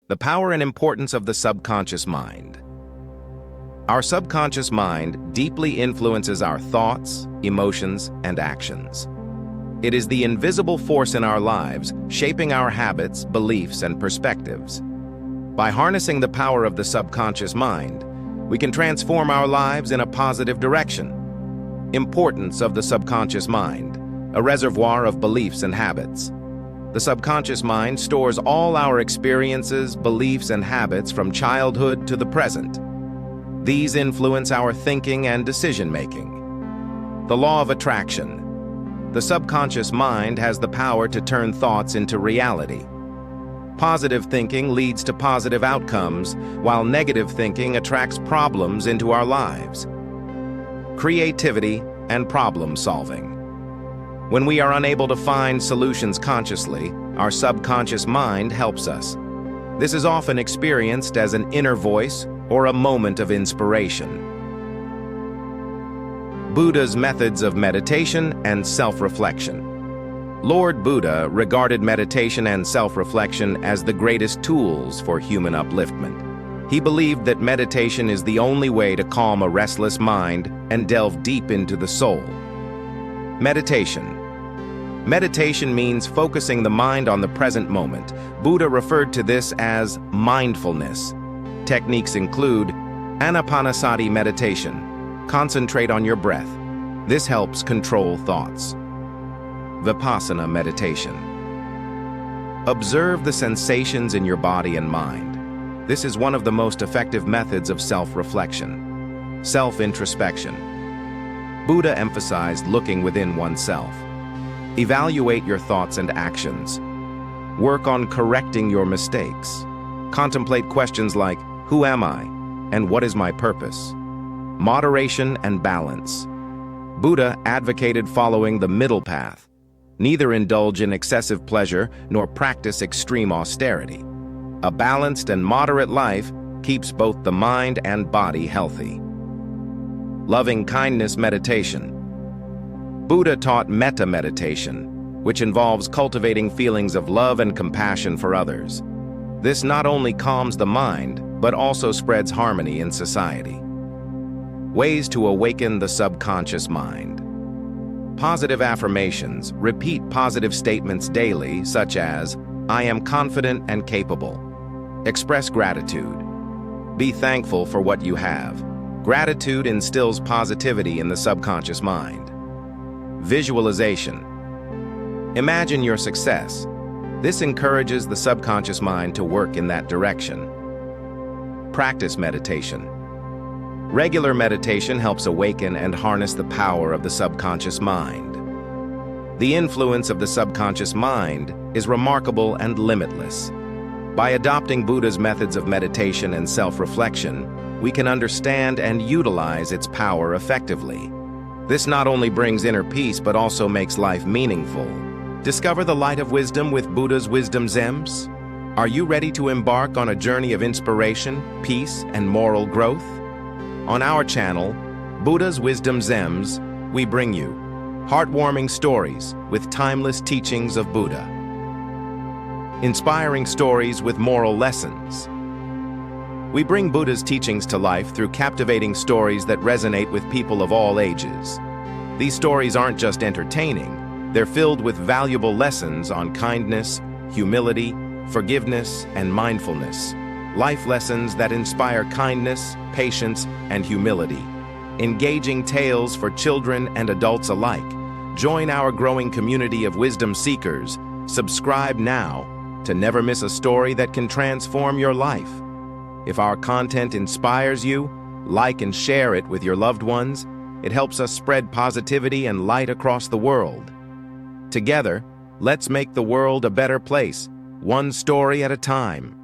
The power and importance of the subconscious mind. Our subconscious mind deeply influences our thoughts, emotions, and actions. It is the invisible force in our lives, shaping our habits, beliefs, and perspectives. By harnessing the power of the subconscious mind, we can transform our lives in a positive direction. Importance of the subconscious mind, a reservoir of beliefs and habits. The subconscious mind stores all our experiences, beliefs, and habits from childhood to the present. These influence our thinking and decision-making. The law of attraction. The subconscious mind has the power to turn thoughts into reality. Positive thinking leads to positive outcomes, while negative thinking attracts problems into our lives. Creativity and problem solving. When we are unable to find solutions consciously, our subconscious mind helps us. This is often experienced as an inner voice or a moment of inspiration. Buddha's methods of meditation and self-reflection. Lord Buddha regarded meditation and self-reflection as the greatest tools for human upliftment. He believed that meditation is the only way to calm a restless mind and delve deep into the soul. Meditation. Meditation means focusing the mind on the present moment. Buddha referred to this as mindfulness. Techniques include anapanasati meditation. Concentrate on your breath. This helps control thoughts. Vipassana meditation. Observe the sensations in your body and mind. This is one of the most effective methods of self-reflection. Self-introspection. Buddha emphasized looking within oneself. Evaluate your thoughts and actions. Work on correcting your mistakes. Contemplate questions like, who am I? And what is my purpose? Moderation and balance. Buddha advocated following the middle path. Neither indulge in excessive pleasure nor practice extreme austerity. A balanced and moderate life keeps both the mind and body healthy. Loving kindness meditation. Buddha taught metta meditation, which involves cultivating feelings of love and compassion for others. This not only calms the mind, but also spreads harmony in society. Ways to awaken the subconscious mind. Positive affirmations. Repeat positive statements daily, such as, I am confident and capable. Express gratitude. Be thankful for what you have. Gratitude instills positivity in the subconscious mind. Visualization. Imagine your success. This encourages the subconscious mind to work in that direction. Practice meditation. Regular meditation helps awaken and harness the power of the subconscious mind. The influence of the subconscious mind is remarkable and limitless. By adopting Buddha's methods of meditation and self-reflection, we can understand and utilize its power effectively. This not only brings inner peace but also makes life meaningful. Discover the light of wisdom with Buddha's Wisdom Gems. Are you ready to embark on a journey of inspiration, peace, and moral growth? On our channel, Buddha's Wisdom Gems, we bring you heartwarming stories with timeless teachings of Buddha. Inspiring stories with moral lessons. We bring Buddha's teachings to life through captivating stories that resonate with people of all ages. These stories aren't just entertaining, they're filled with valuable lessons on kindness, humility, forgiveness, and mindfulness. Life lessons that inspire kindness, patience, and humility. Engaging tales for children and adults alike. Join our growing community of wisdom seekers. Subscribe now to never miss a story that can transform your life. If our content inspires you, like and share it with your loved ones. It helps us spread positivity and light across the world. Together, let's make the world a better place, one story at a time.